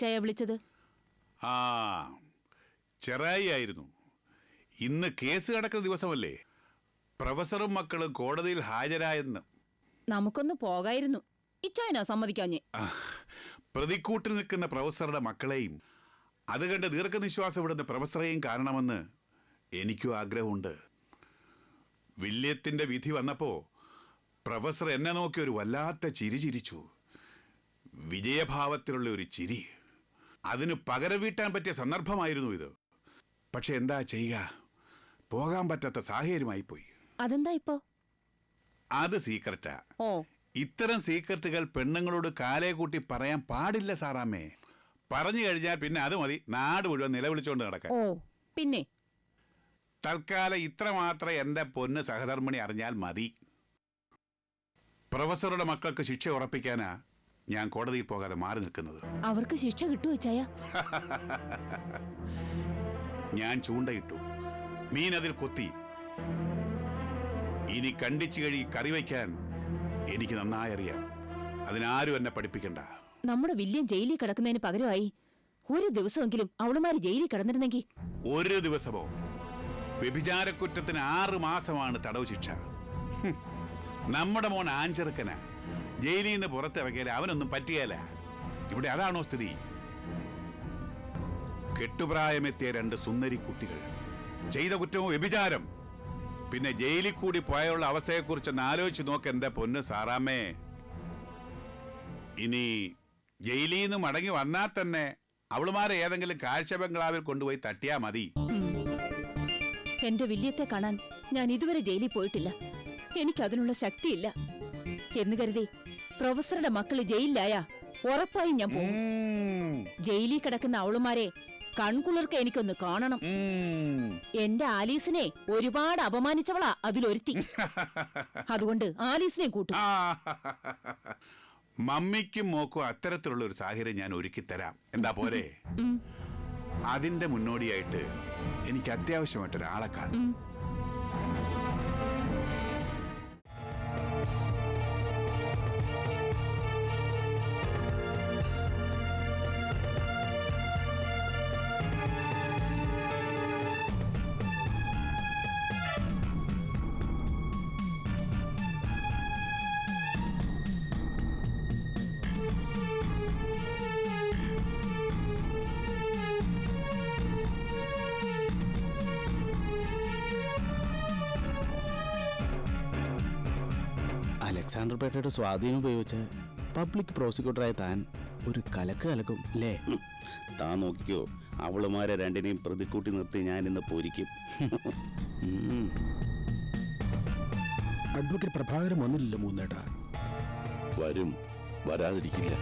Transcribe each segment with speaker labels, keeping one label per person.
Speaker 1: ചായ വിളിച്ചത്?
Speaker 2: ആ, ചെറായി ആയിരുന്നു. ഇന്ന് കേസ് കിടക്കുന്ന ദിവസമല്ലേ? പ്രൊഫസറും മക്കളും കോടതിയിൽ ഹാജരായെന്ന്.
Speaker 1: നമുക്കൊന്ന് പോകായിരുന്നു. ഇച്ചായനാ സമ്മതിക്കാഞ്ഞേ.
Speaker 2: പ്രതിക്കൂട്ടിൽ നിൽക്കുന്ന പ്രൊഫസറുടെ മക്കളെയും അത് കണ്ട് ദീർഘനിശ്വാസം വിടുന്ന പ്രൊഫസറെയും കാണണമെന്ന് എനിക്കും ആഗ്രഹമുണ്ട്. വില്യത്തിന്റെ വിധി വന്നപ്പോ പ്രൊഫസർ എന്നെ നോക്കി ഒരു വല്ലാത്ത ചിരി ചിരിച്ചു. വിജയഭാവത്തിലുള്ള ഒരു ചിരി. അതിന് പകരം വീട്ടാൻ പറ്റിയ സന്ദർഭമായിരുന്നു ഇത്. പക്ഷെ എന്താ ചെയ്യുക, പോകാൻ പറ്റാത്ത സാഹചര്യമായി പോയി.
Speaker 1: അതെന്താ ഇപ്പോ?
Speaker 2: അത് സീക്രട്ടാ.
Speaker 1: ഓ,
Speaker 2: ഇത്തരം സീക്രട്ടുകൾ പെണ്ണുങ്ങളോട് കാലേ കൂട്ടി പറയാൻ പാടില്ല സാറാമ്മേ. പറഞ്ഞു കഴിഞ്ഞാൽ പിന്നെ അത് മതി നാട് മുഴുവൻ നിലവിളിച്ചോണ്ട് നടക്കാൻ.
Speaker 1: ഓ, പിന്നെ
Speaker 2: തൽക്കാലം ഇത്ര മാത്രം എന്റെ പൊന്ന് സഹധർമ്മിണി അറിഞ്ഞാൽ മതി. പ്രൊഫസറുടെ മക്കൾക്ക് ശിക്ഷ ഉറപ്പിക്കാനാ ഞാൻ കോടതിയിൽ പോകാതെ മാറി നിൽക്കുന്നത്.
Speaker 1: അവർക്ക് ശിക്ഷ കിട്ടുമോ ചായ?
Speaker 2: ഞാൻ ചൂണ്ടയിട്ടു, മീൻ അതിൽ കൊത്തി. ഇനി കണ്ടിച്ചു കഴുകി കറി വയ്ക്കാൻ എനിക്ക് നന്നായി അറിയാം. അതിനാരും എന്നെ പഠിപ്പിക്കണ്ട.
Speaker 1: നമ്മുടെ വില്യം ജയിലിൽ കിടക്കുന്നതിന് പകരമായി ഒരു ദിവസമെങ്കിലും അവളുമാര് ജയിലിൽ കിടന്നിരുന്നെങ്കിൽ.
Speaker 2: ഒരു ദിവസമോ? വ്യഭിചാരക്കുറ്റത്തിന് 6 മാസമാണ് തടവ് ശിക്ഷ. നമ്മുടെ മോൻ ആഞ്ചെറുക്കനാ. ജയിലിൽ നിന്ന് പുറത്തിറങ്ങിയാൽ അവനൊന്നും പറ്റിയല്ല. ഇവിടെ അതാണോ സ്ഥിതി? കെട്ടുപ്രായമെത്തിയ 2 സുന്ദരി കുട്ടികൾ, ചെയ്ത കുറ്റമോ വ്യഭിചാരം. പിന്നെ ജയിലിൽ കൂടി പോയുള്ള അവസ്ഥയെക്കുറിച്ചൊന്ന് ആലോചിച്ച് നോക്ക് എന്റെ പൊന്ന് സാറാമ്മേ. ഇനി ജയിലിൽ നിന്ന് മടങ്ങി വന്നാൽ തന്നെ അവളുമാരെ ഏതെങ്കിലും കാഴ്ച ബംഗ്ലാവിൽ കൊണ്ടുപോയി തട്ടിയാ മതി.
Speaker 1: എന്റെ വില്യത്തെ കാണാൻ ഞാൻ ഇതുവരെ ജയിലിൽ പോയിട്ടില്ല. എനിക്കതിനുള്ള ശക്തിയില്ല എന്ന് കരുതി പ്രൊഫസറുടെ മക്കള് ജയിലിലായ ഉറപ്പായും ഞാൻ പോകും. ജയിലിൽ കിടക്കുന്ന അവളുമാരെ കൺകുളിർക്ക് എനിക്കൊന്ന് കാണണം. എന്റെ ആലീസിനെ ഒരുപാട് അപമാനിച്ചവളാ അതിലൊരുത്തി. അതുകൊണ്ട് ആലീസിനെ കൂട്ടും.
Speaker 2: മമ്മിക്കും മോക്കും അത്തരത്തിലുള്ള ഒരു സാഹചര്യം ഞാൻ ഒരുക്കി തരാം. എന്താ പോരെ? അതിന്റെ മുന്നോടിയായിട്ട് എനിക്ക് അത്യാവശ്യമായിട്ടൊരാളെ കാണും.
Speaker 3: അലക്സാണ്ടർ പേട്ടയുടെ സ്വാധീനം ഉപയോഗിച്ച് പബ്ലിക് പ്രോസിക്യൂട്ടറായ താൻ ഒരു കലക്കും അല്ലേ?
Speaker 4: താൻ നോക്കിക്കോ, അവളുമാരെ രണ്ടിനെയും പ്രതിക്കൂട്ടി നിർത്തി ഞാൻ ഇന്ന് പോരിക്കും.
Speaker 5: അഡ്വക്കേറ്റ് പ്രഭാകരൻ വന്നില്ലല്ലോ മൂന്നേട്ടാ. വരും, വരാതിരിക്കില്ല.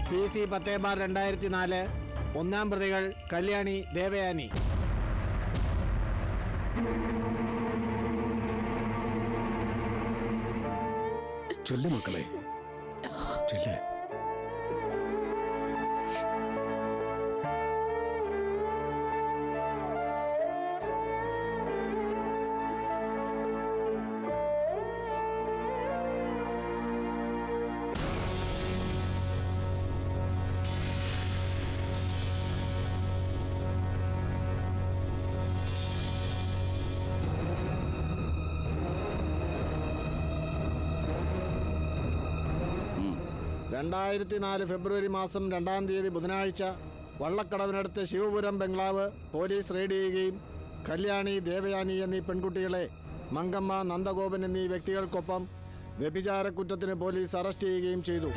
Speaker 6: CC 10/2004 ഒന്നാം പ്രതികൾ കല്യാണി, ദേവയാനി.
Speaker 3: ചൊല്ലു മക്കളെ, ചൊല്ലേ.
Speaker 6: ഫെബ്രുവരി മാസം 2-ാം തീയതി ബുധനാഴ്ച വള്ളക്കടവിനടുത്ത് ശിവപുരം ബംഗ്ലാവ് പോലീസ് റെയ്ഡ് ചെയ്യുകയും കല്യാണി, ദേവയാനി എന്നീ പെൺകുട്ടികളെ മങ്കമ്മ, നന്ദഗോപൻ എന്നീ വ്യക്തികൾക്കൊപ്പം വ്യഭിചാരക്കുറ്റത്തിന് പോലീസ് അറസ്റ്റ് ചെയ്യുകയും ചെയ്തു.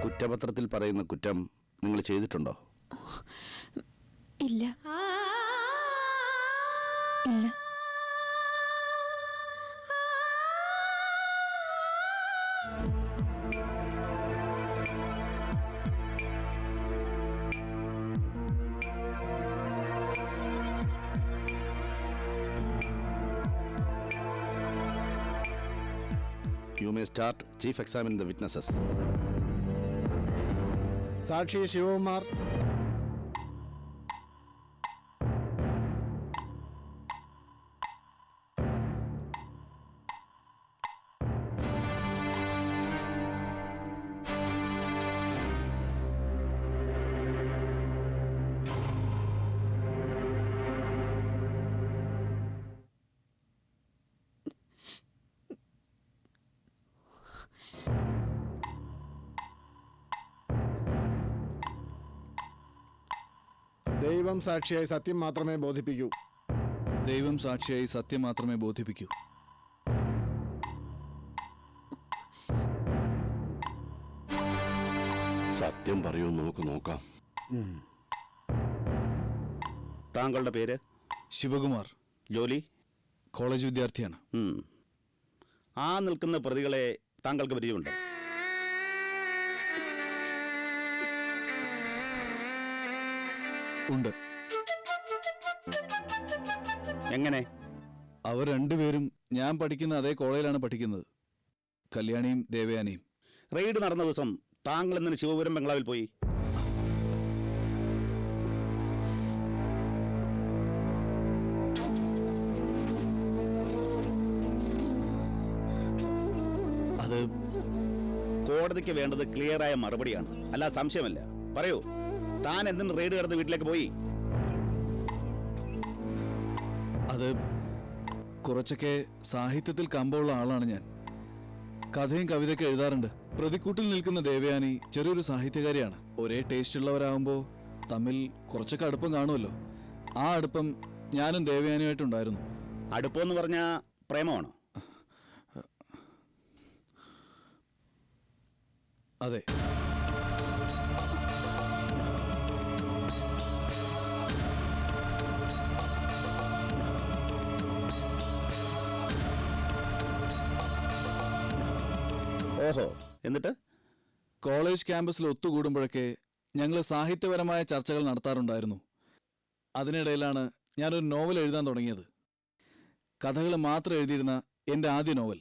Speaker 3: കുറ്റപത്രത്തിൽ പറയുന്ന കുറ്റം നിങ്ങൾ ചെയ്തിട്ടുണ്ടോ?
Speaker 1: ഇല്ല. ഇല്ല.
Speaker 3: You may start. Chief, examine the witnesses.
Speaker 6: സാക്ഷി ശിവകുമാർ, ദൈവം സാക്ഷിയായി സത്യം മാത്രമേ ബോധിപ്പിക്കൂ.
Speaker 7: ദൈവം സാക്ഷിയായി സത്യം മാത്രമേ ബോധിപ്പിക്കൂ.
Speaker 5: സത്യം പറയുമെന്ന് നമുക്ക് നോക്കാം.
Speaker 4: താങ്കളുടെ പേര്?
Speaker 7: ശിവകുമാർ.
Speaker 4: ജോലി?
Speaker 7: കോളേജ് വിദ്യാർത്ഥിയാണ്.
Speaker 4: ആ നിൽക്കുന്ന പ്രതികളെ താങ്കൾക്ക് പരിചയമുണ്ട്?
Speaker 7: ഉണ്ട്.
Speaker 4: എങ്ങനെ?
Speaker 7: അവർ രണ്ടുപേരും ഞാൻ പഠിക്കുന്ന അതേ കോളേജിലാണ് പഠിക്കുന്നത്. കല്യാണിയും ദേവയാനിയും.
Speaker 4: റെയ്ഡ് നടന്ന ദിവസം താങ്കൾ ഇന്നലെ ശിവപുരം ബംഗ്ലാവിൽ പോയി?
Speaker 3: അത്
Speaker 4: കോടതിക്ക് വേണ്ടത് ക്ലിയറായ മറുപടിയാണ്, അല്ല സംശയമല്ല. പറയൂ, താൻ എന്തിന് റെയ്ഡ് നടന്ന് വീട്ടിലേക്ക് പോയി?
Speaker 7: അത് കുറച്ചൊക്കെ സാഹിത്യത്തിൽ കമ്പമുള്ള ആളാണ് ഞാൻ. കഥയും കവിതയൊക്കെ എഴുതാറുണ്ട്. പ്രതിക്കൂട്ടിൽ നിൽക്കുന്ന ദേവയാനി ചെറിയൊരു സാഹിത്യകാരിയാണ്. ഒരേ ടേസ്റ്റ് ഉള്ളവരാകുമ്പോൾ തമ്മിൽ കുറച്ചൊക്കെ അടുപ്പം കാണുമല്ലോ. ആ അടുപ്പം ഞാനും ദേവയാനിയുമായിട്ടുണ്ടായിരുന്നു.
Speaker 4: അടുപ്പമെന്ന് പറഞ്ഞാൽ പ്രേമമാണോ?
Speaker 7: അതെ.
Speaker 4: ഓഹോ, എന്നിട്ട്?
Speaker 7: കോളേജ് ക്യാമ്പസിൽ ഒത്തുകൂടുമ്പോഴൊക്കെ ഞങ്ങൾ സാഹിത്യപരമായ ചർച്ചകൾ നടത്താറുണ്ടായിരുന്നു. അതിനിടയിലാണ് ഞാനൊരു നോവൽ എഴുതാൻ തുടങ്ങിയത്. കഥകൾ മാത്രം എഴുതിയിരുന്ന എൻ്റെ ആദ്യ നോവൽ.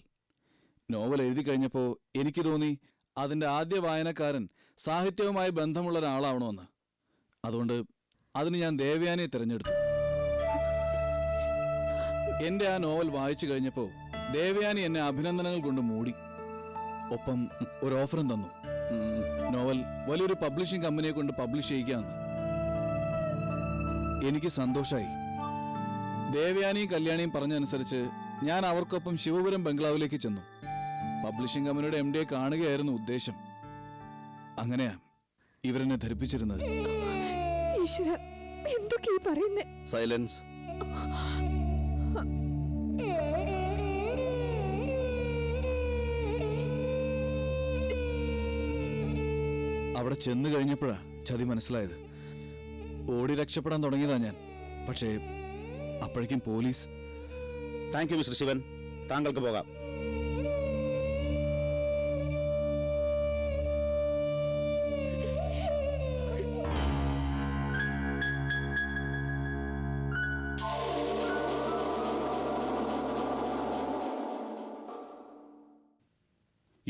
Speaker 7: നോവൽ എഴുതി കഴിഞ്ഞപ്പോൾ എനിക്ക് തോന്നി അതിൻ്റെ ആദ്യ വായനക്കാരൻ സാഹിത്യവുമായി ബന്ധമുള്ള ഒരാളാവണമെന്ന്. അതുകൊണ്ട് അതിന് ഞാൻ ദേവയാനിയെ തിരഞ്ഞെടുത്തു. എൻ്റെ ആ നോവൽ വായിച്ചു കഴിഞ്ഞപ്പോൾ ദേവയാനി എന്നെ അഭിനന്ദനങ്ങൾ കൊണ്ട് മൂടി. ഒപ്പം ഒരു ഓഫറും തന്നു. നോവൽ വലിയൊരു പബ്ലിഷിംഗ് കമ്പനിയെ കൊണ്ട് പബ്ലിഷ് ചെയ്യിക്കാമെന്ന്. എനിക്ക് സന്തോഷമായി. ദേവയാനിയും കല്യാണിയും പറഞ്ഞനുസരിച്ച് ഞാൻ അവർക്കൊപ്പം ശിവപുരം ബംഗ്ലാവിലേക്ക് ചെന്നു. പബ്ലിഷിംഗ് കമ്പനിയുടെ MD കാണുകയായിരുന്നു ഉദ്ദേശം. അങ്ങനെയാ ഇവരെന്നെ ധരിപ്പിച്ചിരുന്നത്.
Speaker 3: സൈലൻസ്.
Speaker 7: അവിടെ ചെന്ന് കഴിഞ്ഞപ്പോഴാ ചതി മനസ്സിലായത്. ഓടി രക്ഷപ്പെടാൻ തുടങ്ങിയതാ ഞാൻ. പക്ഷേ അപ്പോഴേക്കും police.
Speaker 4: Thank you mister Shivan, താങ്കൾക്ക് പോകാം.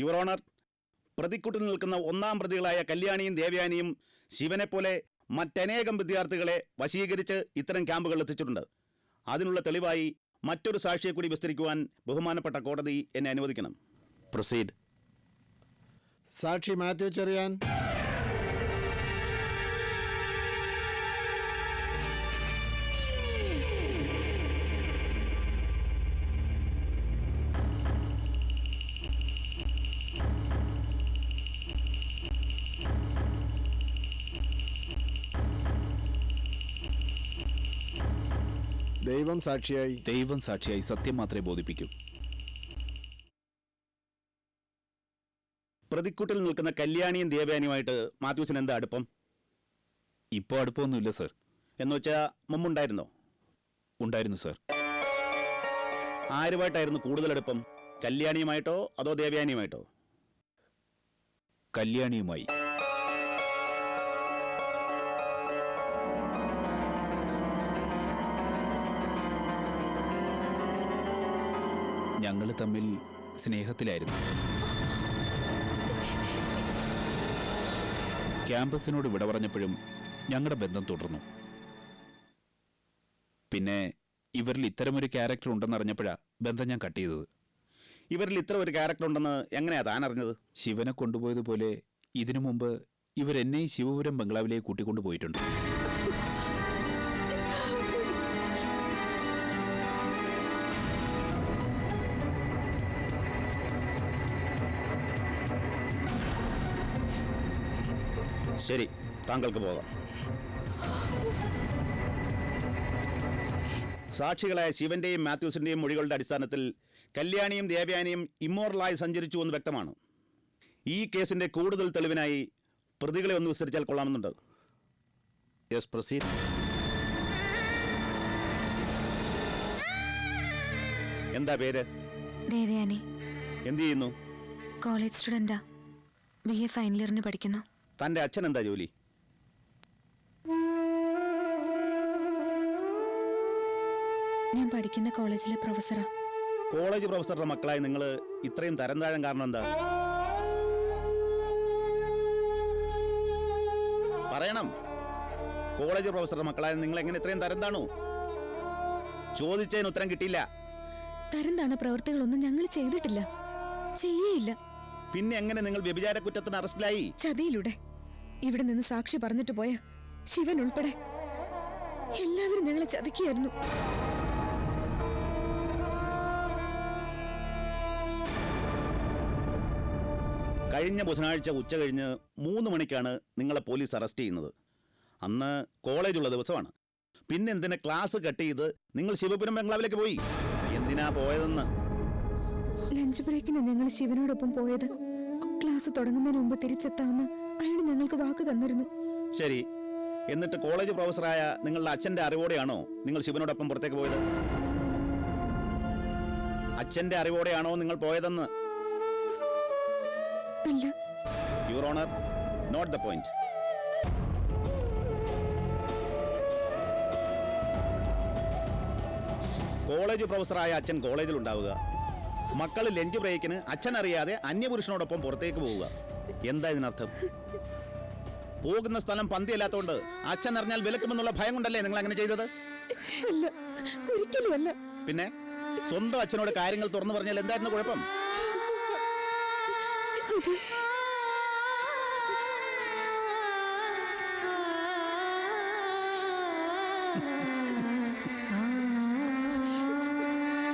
Speaker 4: യുവർ ഓണർ, പ്രതിക്കൂട്ടിൽ നിൽക്കുന്ന ഒന്നാം പ്രതികളായ കല്യാണിയും ദേവയാനിയും ശിവനെപ്പോലെ മറ്റനേകം വിദ്യാർത്ഥികളെ വശീകരിച്ച് ഇത്തരം ക്യാമ്പുകളിൽ എത്തിച്ചിട്ടുണ്ട്. അതിനുള്ള തെളിവായി മറ്റൊരു സാക്ഷിയെ കൂടി വിസ്തരിക്കുവാൻ ബഹുമാനപ്പെട്ട കോടതി എന്നെ അനുവദിക്കണം.
Speaker 3: പ്രൊസീഡ്.
Speaker 6: സാക്ഷി മാത്യു ചെറിയാൻ. ദൈവം സാക്ഷിയായി.
Speaker 3: ദൈവം സാക്ഷിയായി സത്യം മാത്രമേ ബോധിപ്പിക്കൂ.
Speaker 4: പ്രതിക്കൂട്ടിൽ നിൽക്കുന്ന കല്യാണിയും ദേവയാനിയുമായിട്ട് മാത്യൂസിന് എന്താ അടുപ്പം?
Speaker 3: ഇപ്പോൾ അടുപ്പമൊന്നുമില്ല സർ.
Speaker 4: എന്ന് വെച്ചാൽ മുമ്പുണ്ടായിരുന്നോ?
Speaker 3: ഉണ്ടായിരുന്നു സർ.
Speaker 4: ആരുമായിട്ടായിരുന്നു കൂടുതൽ അടുപ്പം? കല്യാണിയുമായിട്ടോ അതോ ദേവയാനിയുമായിട്ടോ?
Speaker 3: കല്യാണിയുമായി. ഞങ്ങൾ തമ്മിൽ സ്നേഹത്തിലായിരുന്നു. ക്യാമ്പസിനോട് വിട പറഞ്ഞപ്പോഴും ഞങ്ങളുടെ ബന്ധം തുടർന്നു. പിന്നെ ഇവരിൽ ഇത്തരമൊരു ക്യാരക്ടർ ഉണ്ടെന്നറിഞ്ഞപ്പോഴാണ് ബന്ധം ഞാൻ കട്ട് ചെയ്തത്.
Speaker 4: ഇവരിൽ ഇത്ര ഒരു ക്യാരക്ടർ ഉണ്ടെന്ന് എങ്ങനെയാ താൻ അറിഞ്ഞത്?
Speaker 3: ശിവനെ കൊണ്ടുപോയതുപോലെ ഇതിനു മുമ്പ് ഇവരെന്നെയും ശിവപുരം ബംഗ്ലാവിലേക്ക് കൂട്ടിക്കൊണ്ടു പോയിട്ടുണ്ട്.
Speaker 4: ശരി, താങ്കൾക്ക് പോകാം. സാക്ഷികളായ ശിവന്റെയും മാത്യൂസിന്റെയും മൊഴികളുടെ അടിസ്ഥാനത്തിൽ കല്യാണിയും ദേവയാനിയും ഇമ്മോറലായി സഞ്ചരിച്ചു എന്ന് വ്യക്തമാണ്. ഈ കേസിന്റെ കൂടുതൽ തെളിവിനായി പ്രതികളെ ഒന്ന് വിസ്തരിച്ചാൽ കൊള്ളാമെന്നുണ്ട്.
Speaker 3: Yes, proceed.
Speaker 4: എന്താ പേര്?
Speaker 8: ദേവയാനി.
Speaker 4: എന്ത് ചെയ്യുന്നു?
Speaker 8: കോളേജ് സ്റ്റുഡന്റാ. BA ഫൈനൽ ഇയറിന് പഠിക്കുന്നു.
Speaker 4: തന്റെ അച്ഛൻ എന്താ ജോലി?
Speaker 8: ഞാൻ പഠിക്കുന്ന കോളേജിലെ പ്രൊഫസറാ.
Speaker 4: കോളേജ് പ്രൊഫസറുടെ മക്കളായി നിങ്ങൾ ഇത്രയും തരം താഴാൻ കാരണം എന്താ? പറയണം. കോളേജ് പ്രൊഫസറുടെ മക്കളായ നിങ്ങൾ എങ്ങനെ ഇത്രയും തരം താണു? ചോദിച്ചതിന് ഉത്തരം കിട്ടിയില്ല.
Speaker 8: തരം താണ പ്രവൃത്തികളൊന്നും ഞങ്ങൾ ചെയ്തിട്ടില്ല, ചെയ്യേയില്ല.
Speaker 4: പിന്നെ എങ്ങനെ നിങ്ങൾ വ്യഭിചാര കുറ്റത്തിന് അറസ്റ്റിലായി?
Speaker 8: ചതിയിലൂടെ. ഇവിടെ നിന്ന് സാക്ഷി പറഞ്ഞിട്ട് പോയ ശിവൻ ഉൾപ്പെടെ എല്ലാവരും ഞങ്ങളെ ചതിക്കുകയായിരുന്നു.
Speaker 4: കഴിഞ്ഞ ബുധനാഴ്ച ഉച്ച കഴിഞ്ഞ് 3 മണിക്കാണ് നിങ്ങളെ പോലീസ് അറസ്റ്റ് ചെയ്യുന്നത്. അന്ന് കോളേജുള്ള ദിവസമാണ്. പിന്നെ എന്തിനാ ക്ലാസ് കട്ട് ചെയ്ത് നിങ്ങൾ ശിവപുരം ബംഗ്ലാവിലേക്ക് പോയി? എന്തിനാ പോയതെന്ന്?
Speaker 8: ലഞ്ച് ബ്രേക്കിന് ഞങ്ങൾ ശിവനോടൊപ്പം പോയത്. ക്ലാസ് തുടങ്ങുന്നതിന് മുമ്പ് തിരിച്ചെത്താമെന്ന് അയാൾ ഞങ്ങൾക്ക് വാക്ക് തന്നിരുന്നു.
Speaker 4: ശരി, എന്നിട്ട് കോളേജ് പ്രൊഫസറായ നിങ്ങളുടെ അച്ഛന്റെ അറിവോടെയാണോ നിങ്ങൾ ശിവനോടൊപ്പം പുറത്തേക്ക് പോയത്? അച്ഛന്റെ അറിവോടെയാണോ നിങ്ങൾ പോയതെന്ന്?
Speaker 8: അല്ല.
Speaker 4: Your honour, not the point. College പ്രൊഫസറായ അച്ഛൻ കോളേജിൽ ഉണ്ടാവുക, മക്കൾ ലഞ്ച് ബ്രേക്കിന് അച്ഛൻ അറിയാതെ അന്യപുരുഷനോടൊപ്പം പുറത്തേക്ക് പോവുക. എന്താ ഇതിനർത്ഥം? പോകുന്ന സ്ഥലം പന്തിയല്ലാത്തോണ്ട് അച്ഛൻ അറിഞ്ഞാൽ വിലക്കുമെന്നുള്ള ഭയം കൊണ്ടല്ലേ നിങ്ങൾ അങ്ങനെ ചെയ്തത്?
Speaker 8: അല്ല, ഒരിക്കലും അല്ല.
Speaker 4: പിന്നെ സ്വന്തം അച്ഛനോട് കാര്യങ്ങൾ തുറന്നു പറഞ്ഞാൽ എന്തായിരുന്നു കുഴപ്പം?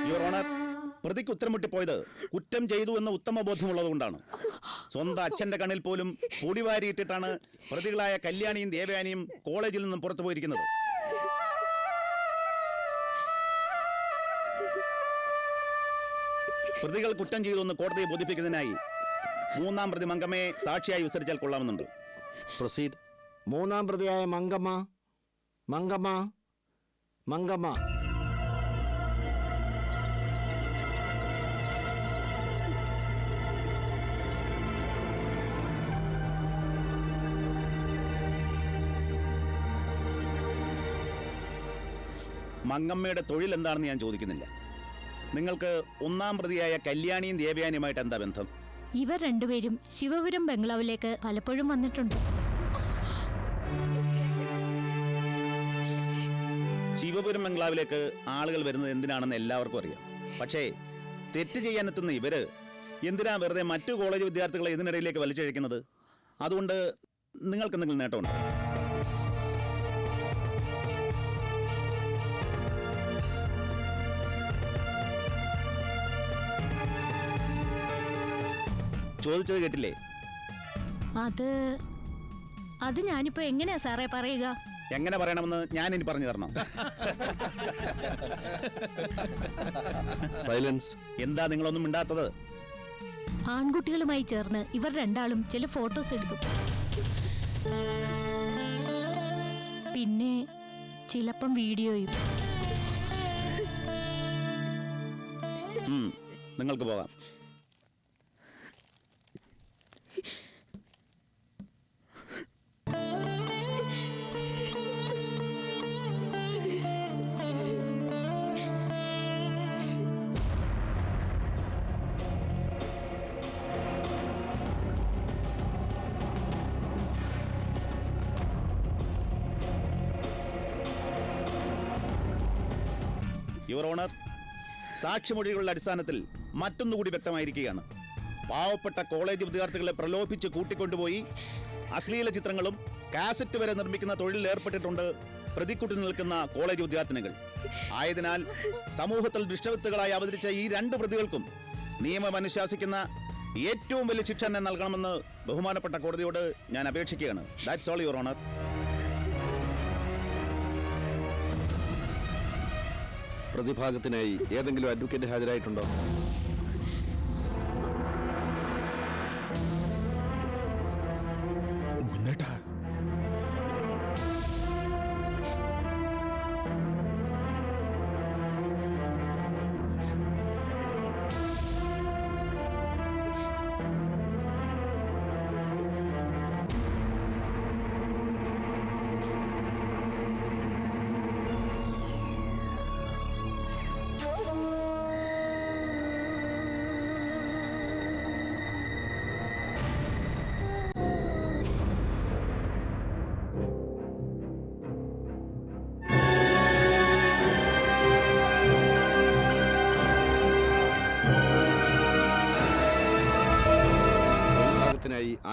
Speaker 4: യുവർ ഓണർ, പ്രതിക്ക് ഉത്തരം മുട്ടിപ്പോയത് കുറ്റം ചെയ്തു എന്ന ഉത്തമ ബോധ്യമുള്ളതുകൊണ്ടാണ്. സ്വന്തം അച്ഛന്റെ കണ്ണിൽ പോലും പൊടിവാരിയിട്ടിട്ടാണ് പ്രതികളായ കല്യാണിയും ദേവയാനിയും കോളേജിൽ നിന്നും പുറത്തു പോയിരിക്കുന്നത്. പ്രതികൾ കുറ്റം ചെയ്തു എന്ന് കോടതിയെ ബോധിപ്പിക്കുന്നതിനായി 3-ാം പ്രതി മങ്കമ്മയെ സാക്ഷിയായി വിസ്തരിച്ചാൽ കൊള്ളാമെന്നുണ്ട്.
Speaker 3: പ്രൊസീഡ്.
Speaker 6: മൂന്നാം പ്രതിയായ മങ്കമ്മ മങ്കമ്മ മങ്കമ്മ
Speaker 4: മങ്കമ്മയുടെ തൊഴിൽ എന്താണെന്ന് ഞാൻ ചോദിക്കുന്നില്ല. നിങ്ങൾക്ക് ഒന്നാം പ്രതിയായ കല്യാണിയും ദേവയാനിയുമായിട്ട് എന്താ ബന്ധം?
Speaker 9: ഇവർ രണ്ടുപേരും ശിവപുരം ബംഗ്ലാവിലേക്ക് പലപ്പോഴും വന്നിട്ടുണ്ട്.
Speaker 4: ശിവപുരം ബംഗ്ലാവിലേക്ക് ആളുകൾ വരുന്നത് എന്തിനാണെന്ന് എല്ലാവർക്കും അറിയാം. പക്ഷേ തെറ്റ് ചെയ്യാനെത്തുന്ന ഇവര് എന്തിനാ വെറുതെ മറ്റു കോളേജ് വിദ്യാർത്ഥികളെ ഇതിനിടയിലേക്ക് വലിച്ചഴിക്കുന്നത്? അതുകൊണ്ട് നിങ്ങൾക്ക് എന്തെങ്കിലും നേട്ടമുണ്ടോ? ചോദിച്ചത് കേട്ടില്ലേ?
Speaker 9: അത് ഞാനിപ്പോ എങ്ങനെയാ സാറേ പറയുക?
Speaker 4: എങ്ങനെ പറയണമെന്ന് ഞാൻ ഇനി പറഞ്ഞു തരണം.
Speaker 3: സൈലൻസ്.
Speaker 4: എന്താ നിങ്ങളൊന്നും മിണ്ടാത്തത്?
Speaker 9: ആൺകുട്ടികളുമായി ചേർന്ന് ഇവർ രണ്ടാളും ചില ഫോട്ടോസ് എടുക്കും. പിന്നെ ചിലപ്പം വീഡിയോയും.
Speaker 4: നിങ്ങൾക്ക് പോകാം. യുവർ ഓണർ, സാക്ഷിമൊഴികളുടെ അടിസ്ഥാനത്തിൽ മറ്റൊന്നുകൂടി വ്യക്തമായിരിക്കുകയാണ്. പാവപ്പെട്ട കോളേജ് വിദ്യാർത്ഥികളെ പ്രലോഭിച്ച് കൂട്ടിക്കൊണ്ടുപോയി അശ്ലീല ചിത്രങ്ങളും കാസറ്റ് വരെ നിർമ്മിക്കുന്ന തൊഴിലിൽ ഏർപ്പെട്ടിട്ടുണ്ട് പ്രതിക്കൂട്ടി നിൽക്കുന്ന കോളേജ് വിദ്യാർത്ഥിനികൾ. ആയതിനാൽ സമൂഹത്തിൽ ദുഷ്ടവിത്തുകളായി അവതരിച്ച ഈ രണ്ട് പ്രതികൾക്കും നിയമം അനുശാസിക്കുന്ന ഏറ്റവും വലിയ ശിക്ഷ തന്നെ നൽകണമെന്ന് ബഹുമാനപ്പെട്ട കോടതിയോട് ഞാൻ അപേക്ഷിക്കുകയാണ്. That's all your honour.
Speaker 3: പ്രതിഭാഗത്തിനായി ഏതെങ്കിലും അഡ്വക്കേറ്റ് ഹാജരായിട്ടുണ്ടോ?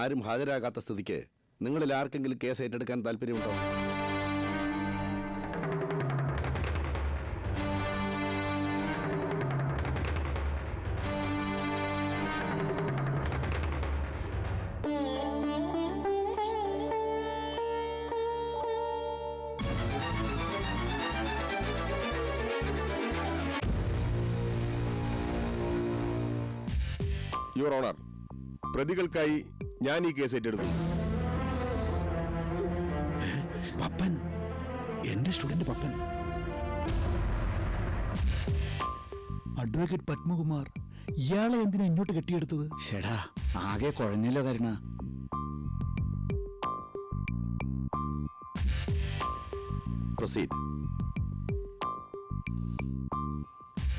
Speaker 3: ആരും ഹാജരാകാത്ത സ്ഥിതിക്ക് നിങ്ങളിൽ ആർക്കെങ്കിലും കേസ് ഏറ്റെടുക്കാൻ താല്പര്യമുണ്ടോ?
Speaker 10: യുവർ ഓണർ, പ്രതികൾക്കായി ഞാൻ ഈ കേസ് ഏറ്റെടുക്കുന്നു.
Speaker 3: പപ്പൻ, എന്റെ സ്റ്റുഡന്റ് പപ്പൻ.
Speaker 11: അഡ്വക്കേറ്റ് പത്മകുമാർ, ഇയാളെ എന്തിനാ ഇങ്ങോട്ട് കെട്ടിയെടുത്തത്?
Speaker 3: ഷെടാ, ആകെ കുഴഞ്ഞല്ലോ കരുണ. പ്രൊസീഡ്.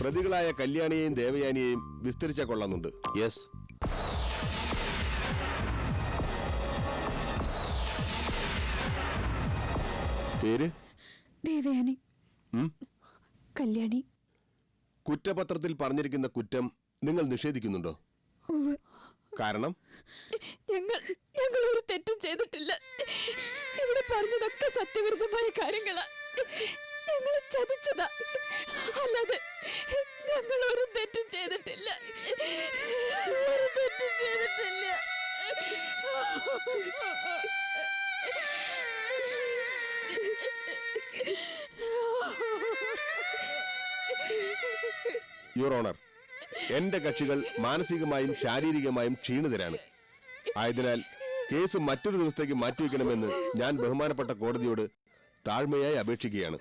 Speaker 10: പ്രതികളായ കല്യാണിയെയും ദേവയാനിയെയും വിസ്തരിച്ച കൊള്ളുന്നുണ്ട്.
Speaker 3: യെസ്.
Speaker 10: പേര്?
Speaker 8: ദേവയാനി. കല്യാണി.
Speaker 10: കുറ്റപത്രത്തിൽ പറഞ്ഞിരിക്കുന്ന കുറ്റം നിങ്ങൾ നിഷേധിക്കുന്നുണ്ടോ? കാരണം?
Speaker 8: ഞങ്ങൾ ഒരു തെറ്റും ചെയ്തിട്ടില്ല. ഇവിടെ പറഞ്ഞതൊക്കെ സത്യവിരുദ്ധമായ കാര്യങ്ങളാ. ഞങ്ങൾ ചതിച്ചതാ, അല്ലാതെ ഞങ്ങൾ ഒരു തെറ്റും ചെയ്തിട്ടില്ല. ഒരു തെറ്റും ചെയ്തിട്ടില്ല.
Speaker 10: യുവർ ഓണർ, എന്റെ കക്ഷികൾ മാനസികമായും ശാരീരികമായും ക്ഷീണിതരാണ്. ആയതിനാൽ കേസ് മറ്റൊരു ദിവസത്തേക്ക് മാറ്റിവെക്കണമെന്ന് ഞാൻ ബഹുമാനപ്പെട്ട കോടതിയോട് താഴ്മയായി അപേക്ഷിക്കുകയാണ്.